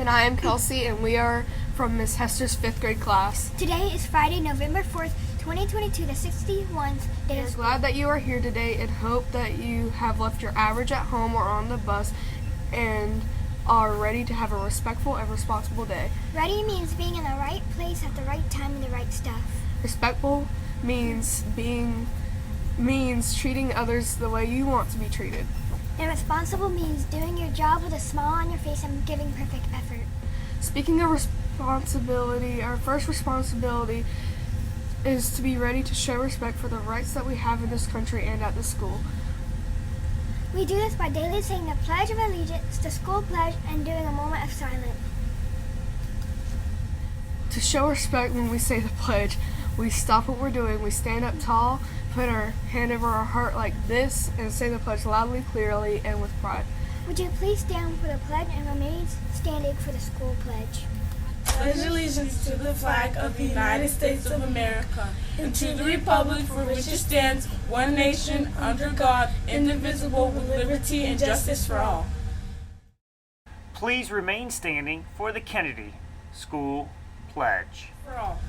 And I am Kelsey, and we are from Miss Hester's 5th grade class. Today is Friday, November 4th, 2022, the 61st day of We're school. glad that you are here today and hope that you have left your average at home or on the bus and are ready to have a respectful and responsible day. Ready means being in the right place at the right time and the right stuff. Respectful means treating others the way you want to be treated. And responsible means doing your job with a smile on your face and giving perfect effort. Speaking of responsibility, our first responsibility is to be ready to show respect for the rights that we have in this country and at the school. We do this by daily saying the Pledge of Allegiance, the school pledge, and doing a moment of silence. To show respect when we say the pledge, we stop what we're doing, we stand up tall, put our hand over our heart like this, and say the pledge loudly, clearly, and with pride. Would you please stand for the pledge and remain standing for the school pledge? Pledge allegiance to the flag of the United States of America and to the republic for which it stands, one nation, under God, indivisible, with liberty and justice for all. Please remain standing for the Kennedy School Pledge. For all.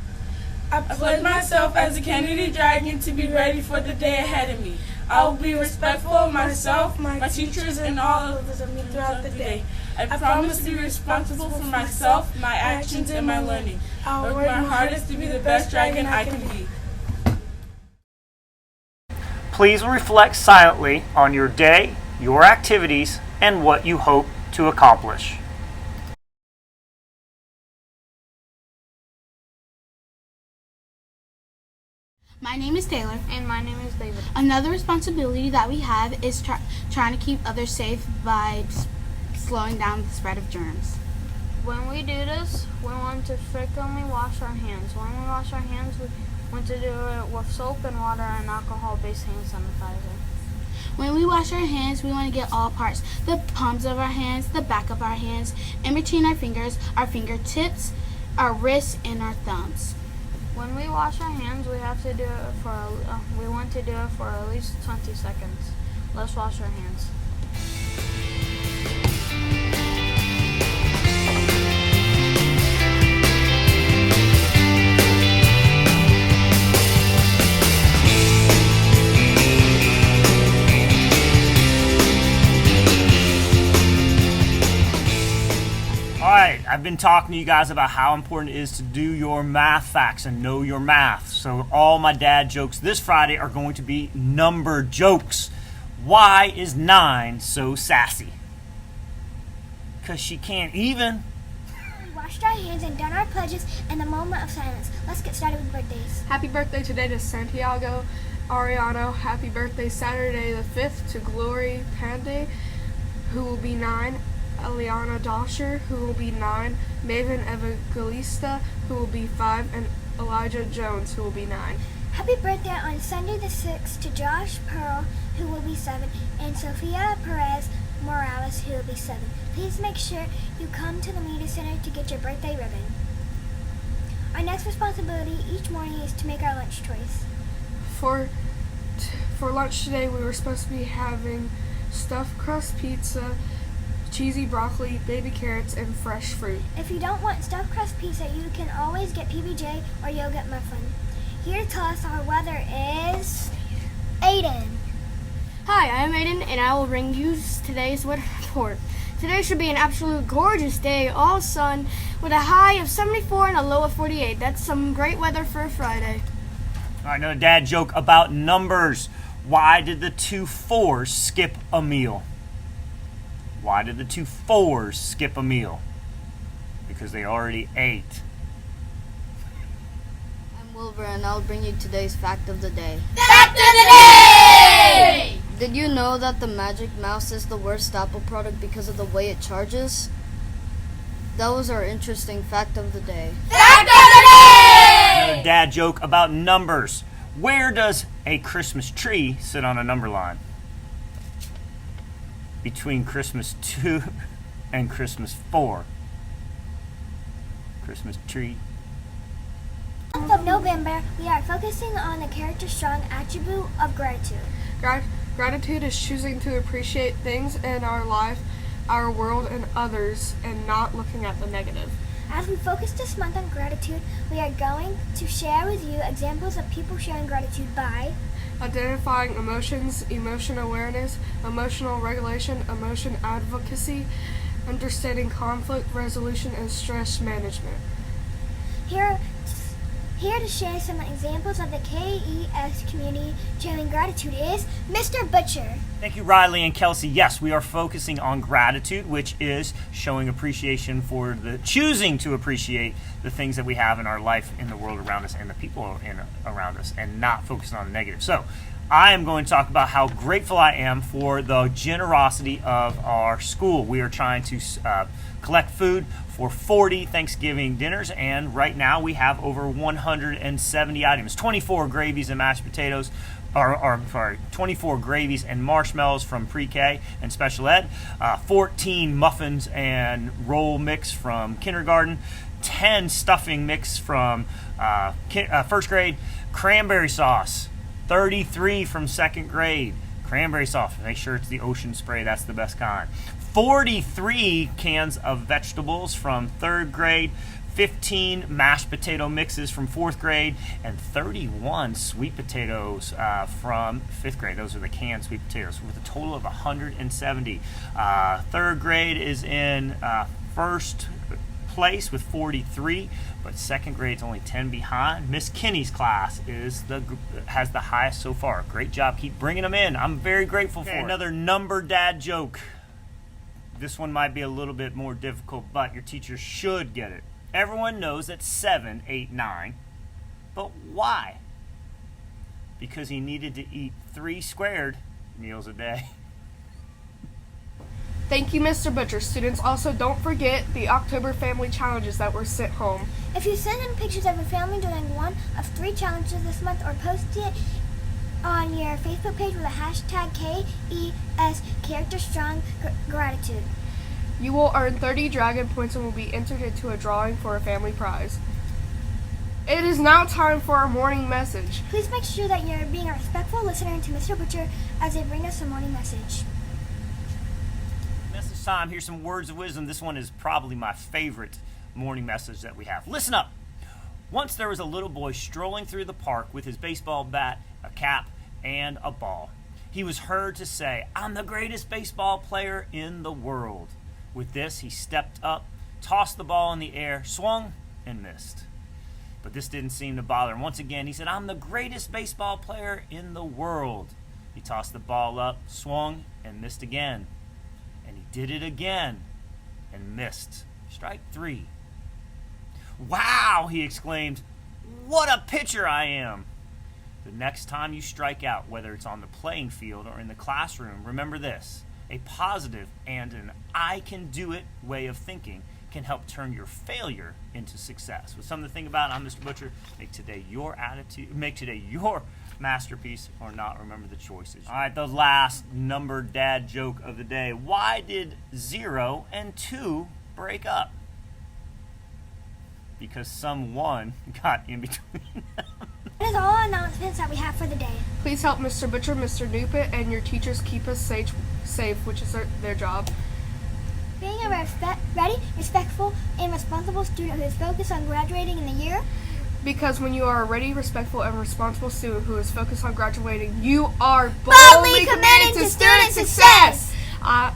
I pledge myself as a Kennedy Dragon to be ready for the day ahead of me. I will be respectful of myself, my teachers, and all others of me throughout the day. I promise to be responsible for myself, my actions, and my learning. I will work my hardest to be the best dragon I can be. Please reflect silently on your day, your activities, and what you hope to accomplish. My name is Taylor. And my name is David. Another responsibility that we have is trying to keep others safe by slowing down the spread of germs. When we do this, we want to frequently wash our hands. When we wash our hands, we want to do it with soap and water and alcohol-based hand sanitizer. When we wash our hands, we want to get all parts, the palms of our hands, the back of our hands, in between our fingers, our fingertips, our wrists, and our thumbs. When we wash our hands, we have to do it we want to do it for at least 20 seconds. Let's wash our hands. Alright, I've been talking to you guys about how important it is to do your math facts and know your math. So all my dad jokes this Friday are going to be number jokes. Why is 9 so sassy? Because she can't even. We washed our hands and done our pledges and the moment of silence. Let's get started with birthdays. Happy birthday today to Santiago Ariano. Happy birthday Saturday the 5th to Glory Panday, who will be 9. Eliana Dosher, who will be 9, Maven Evangelista, who will be 5, and Elijah Jones, who will be 9. Happy birthday on Sunday the 6th to Josh Pearl, who will be 7, and Sofia Perez Morales, who will be 7. Please make sure you come to the media center to get your birthday ribbon. Our next responsibility each morning is to make our lunch choice. For lunch today, we were supposed to be having stuffed crust pizza, cheesy broccoli, baby carrots, and fresh fruit. If you don't want stuffed crust pizza, you can always get PBJ or yogurt muffin. Here to tell us our weather is Aiden. Hi, I'm Aiden, and I will bring you today's weather report. Today should be an absolute gorgeous day, all sun, with a high of 74 and a low of 48. That's some great weather for a Friday. Alright, another dad joke about numbers. Why did the 2 4s skip a meal? Why did the 2 4s skip a meal? Because they already ate. I'm Wilbur, and I'll bring you today's fact of the day. Fact of the day! Did you know that the Magic Mouse is the worst Apple product because of the way it charges? That was our interesting fact of the day. Fact of the day! Another dad joke about numbers. Where does a Christmas tree sit on a number line? Between Christmas 2 and Christmas 4. Christmas tree. Month of November, we are focusing on the character strong attribute of gratitude. Gratitude is choosing to appreciate things in our life our world, and others, and not looking at the negative. As we focus this month on gratitude, we are going to share with you examples of people showing gratitude by Identifying emotions, emotion awareness, emotional regulation, emotion advocacy, understanding conflict resolution, and stress management. Here to share some examples of the KES community showing gratitude is Mr. Butcher. Thank you, Riley and Kelsey. Yes, we are focusing on gratitude, which is showing appreciation for choosing to appreciate the things that we have in our life, in the world around us, and the people around us, and not focusing on the negative. So, I am going to talk about how grateful I am for the generosity of our school. We are trying to collect food for 40 Thanksgiving dinners, and right now we have over 170 items, 24 gravies and mashed potatoes, 24 gravies and marshmallows from pre-K and special ed, 14 muffins and roll mix from kindergarten, 10 stuffing mix from first grade, cranberry sauce, 33 from second grade, cranberry sauce, make sure it's the ocean spray, that's the best kind, 43 cans of vegetables from third grade, 15 mashed potato mixes from fourth grade, and 31 sweet potatoes from fifth grade. Those are the canned sweet potatoes, with a total of 170. Third grade is in first place with 43, but second grade's only 10 behind. Miss Kinney's class has the highest so far. Great job. Keep bringing them in. I'm very grateful for it. Another number dad joke. This one might be a little bit more difficult, but your teacher should get it. Everyone knows that 7, 8, 9, but why? Because he needed to eat 3 squared meals a day. Thank you, Mr. Butcher. Students, also don't forget the October family challenges that were sent home. If you send in pictures of your family doing one of 3 challenges this month or post it on your Facebook page with a hashtag KES Character Strong Gratitude, You will earn 30 Dragon Points and will be entered into a drawing for a family prize. It is now time for our morning message. please make sure that you're being a respectful listener to Mr. Butcher as they bring us a morning message. Message time. Here's some words of wisdom. This one is probably my favorite morning message that we have. Listen up. Once there was a little boy strolling through the park with his baseball bat, a cap, and a ball. He was heard to say, "I'm the greatest baseball player in the world." With this, he stepped up, tossed the ball in the air, swung, and missed. But this didn't seem to bother him. Once again, he said, "I'm the greatest baseball player in the world." He tossed the ball up, swung, and missed again. And he did it again and missed. Strike 3. "Wow," he exclaimed, "what a pitcher I am." The next time you strike out, whether it's on the playing field or in the classroom, remember this. A positive and an "I can do it" way of thinking can help turn your failure into success. With something to think about, I'm Mr. Butcher. Make today your masterpiece, or not. Remember the choices. All right, the last number dad joke of the day. Why did 0 and 2 break up? Because someone got in between them. That is all announcements that we have for the day. Please help Mr. Butcher, Mr. Newpit, and your teachers keep us safe, which is their job. Being a ready, respectful, and responsible student who is focused on graduating in the year. Because when you are a ready, respectful, and responsible student who is focused on graduating, you are Boldly committed to student success. I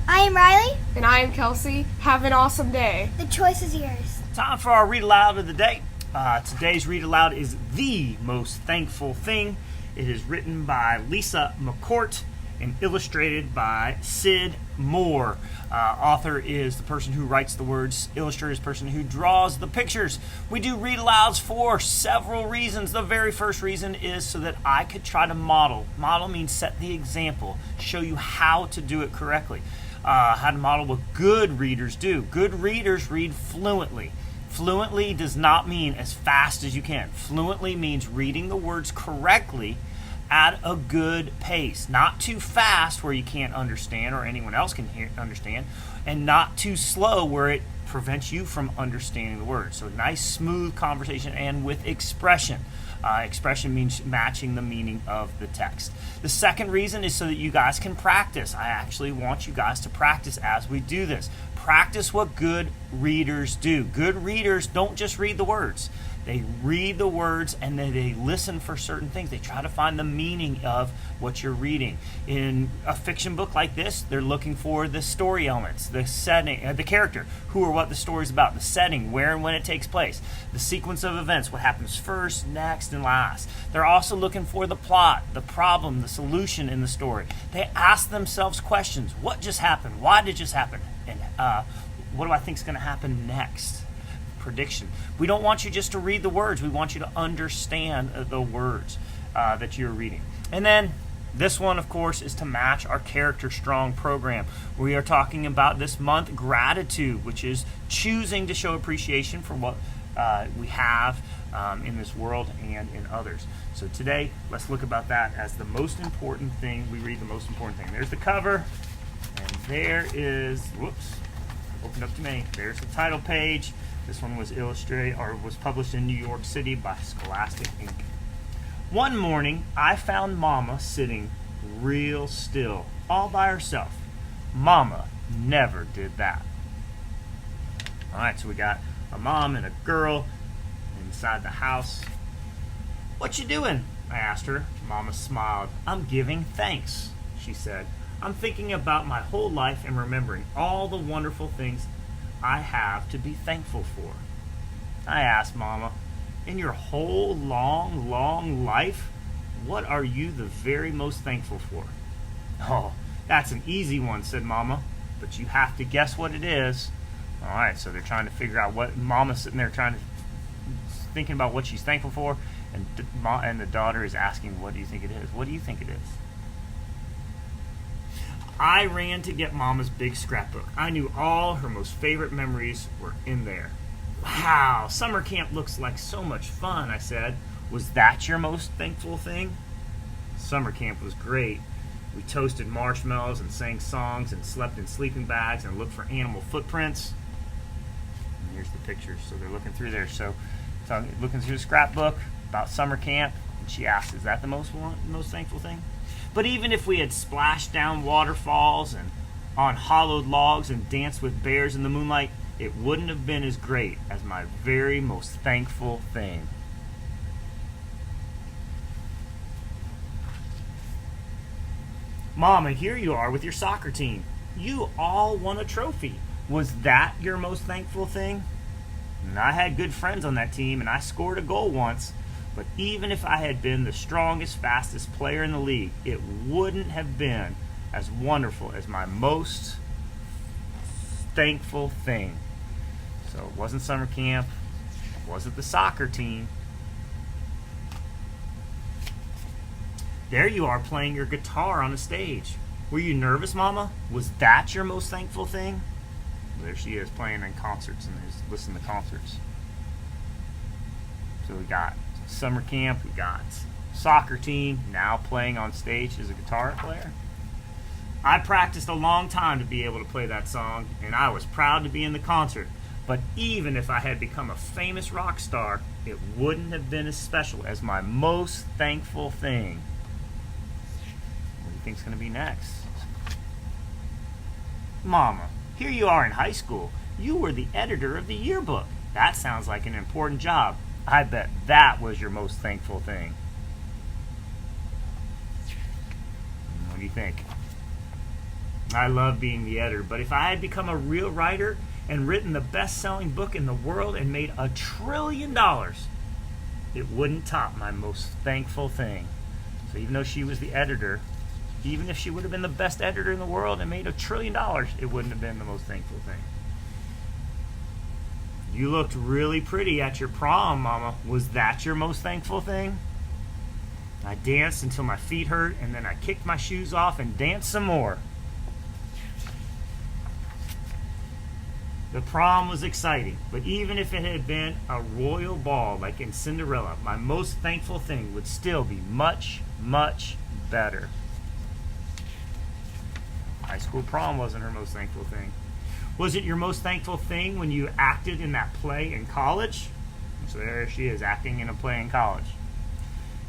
am Riley. And I am Kelsey. Have an awesome day. The choice is yours. Time for our read aloud of the day. Today's read aloud is The Most Thankful Thing. It is written by Lisa McCourt and illustrated by Sid Moore. Author is the person who writes the words. Illustrator is the person who draws the pictures. We do read alouds for several reasons. The very first reason is so that I could try to model. Model means set the example, show you how to do it correctly. How to model what good readers do. Good readers read fluently. Fluently does not mean as fast as you can. Fluently means reading the words correctly at a good pace. Not too fast where you can't understand or anyone else can understand, and not too slow where it prevents you from understanding the words. So nice, smooth conversation and with expression. Expression means matching the meaning of the text. The second reason is so that you guys can practice. I actually want you guys to practice as we do this. Practice what good readers do. Good readers don't just read the words. They read the words and then they listen for certain things. They try to find the meaning of what you're reading. In a fiction book like this, they're looking for the story elements, the setting, the character, who or what the story's about, the setting, where and when it takes place, the sequence of events, what happens first, next, and last. They're also looking for the plot, the problem, the solution in the story. They ask themselves questions. What just happened? Why did it just happen? And what do I think is going to happen next? Prediction. We don't want you just to read the words. We want you to understand the words that you're reading. And then this one, of course, is to match our Character Strong program. We are talking about this month gratitude, which is choosing to show appreciation for what we have in this world and in others. So today, let's look about that as the most important thing. We read the most important thing. There's the cover, and there is, whoops, open up to me. There's the title page. This one was was published in New York City by Scholastic Inc. One morning, I found Mama sitting real still, all by herself. Mama never did that. All right, so we got a mom and a girl inside the house. What you doing? I asked her. Mama smiled. I'm giving thanks, she said. I'm thinking about my whole life and remembering all the wonderful things I have to be thankful for. I asked Mama, in your whole long life, what are you the very most thankful for? Oh, that's an easy one, said Mama, but you have to guess what it is. All right, so they're trying to figure out what Mama's sitting there thinking about what she's thankful for, and the daughter is asking, what do you think it is? What do you think it is? I ran to get Mama's big scrapbook. I knew all her most favorite memories were in there. Wow, summer camp looks like so much fun, I said. Was that your most thankful thing? Summer camp was great. We toasted marshmallows and sang songs and slept in sleeping bags and looked for animal footprints. And here's the pictures. So they're looking through there. So looking through the scrapbook about summer camp, and she asked, is that the most thankful thing? But even if we had splashed down waterfalls and on hollowed logs and danced with bears in the moonlight, it wouldn't have been as great as my very most thankful thing. Mama, here you are with your soccer team. You all won a trophy. Was that your most thankful thing? And I had good friends on that team, and I scored a goal once. But even if I had been the strongest, fastest player in the league, it wouldn't have been as wonderful as my most thankful thing. So it wasn't summer camp, it wasn't the soccer team. There you are playing your guitar on a stage. Were you nervous, Mama? Was that your most thankful thing? There she is playing in concerts and listening to concerts. So we got summer camp, we got soccer team, now playing on stage as a guitar player. I practiced a long time to be able to play that song, and I was proud to be in the concert. But even if I had become a famous rock star, it wouldn't have been as special as my most thankful thing. What do you think's going to be next? Mama, here you are in high school. You were the editor of the yearbook. That sounds like an important job. I bet that was your most thankful thing. What do you think? I love being the editor, but if I had become a real writer and written the best-selling book in the world and made $1 trillion, it wouldn't top my most thankful thing. So even though she was the editor, even if she would have been the best editor in the world and made $1 trillion, it wouldn't have been the most thankful thing. You looked really pretty at your prom, Mama. Was that your most thankful thing? I danced until my feet hurt, and then I kicked my shoes off and danced some more. The prom was exciting, but even if it had been a royal ball like in Cinderella, my most thankful thing would still be much, much better. High school prom wasn't her most thankful thing. Was it your most thankful thing when you acted in that play in college? So there she is, acting in a play in college.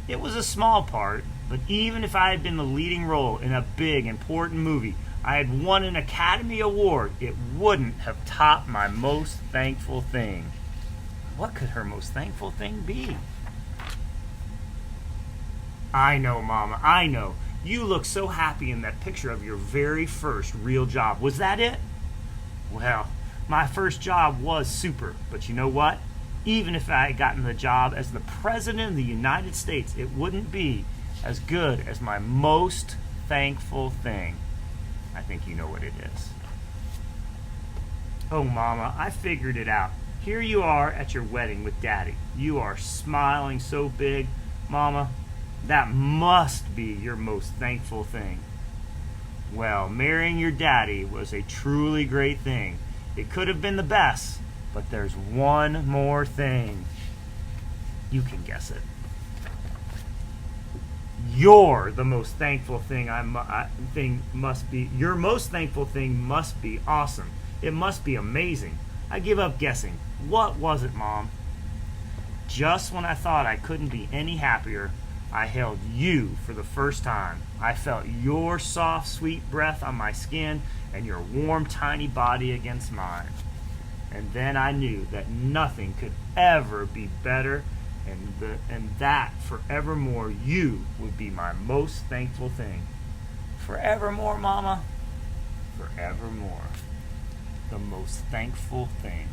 It was a small part, but even if I had been the leading role in a big, important movie, I had won an Academy Award, it wouldn't have topped my most thankful thing. What could her most thankful thing be? I know, Mama, I know. You look so happy in that picture of your very first real job. Was that it? Well, my first job was super, but you know what? Even if I had gotten the job as the President of the United States, it wouldn't be as good as my most thankful thing. I think you know what it is. Oh, Mama, I figured it out. Here you are at your wedding with Daddy. You are smiling so big. Mama, that must be your most thankful thing. Well, marrying your daddy was a truly great thing. It could have been the best, but there's one more thing. You can guess it. You're the most thankful thing. Your most thankful thing must be awesome. It must be amazing. I give up guessing. What was it, Mom? Just when I thought I couldn't be any happier, I held you for the first time. I felt your soft, sweet breath on my skin and your warm, tiny body against mine. And then I knew that nothing could ever be better, and that forevermore you would be my most thankful thing. Forevermore, Mama. Forevermore. The most thankful thing.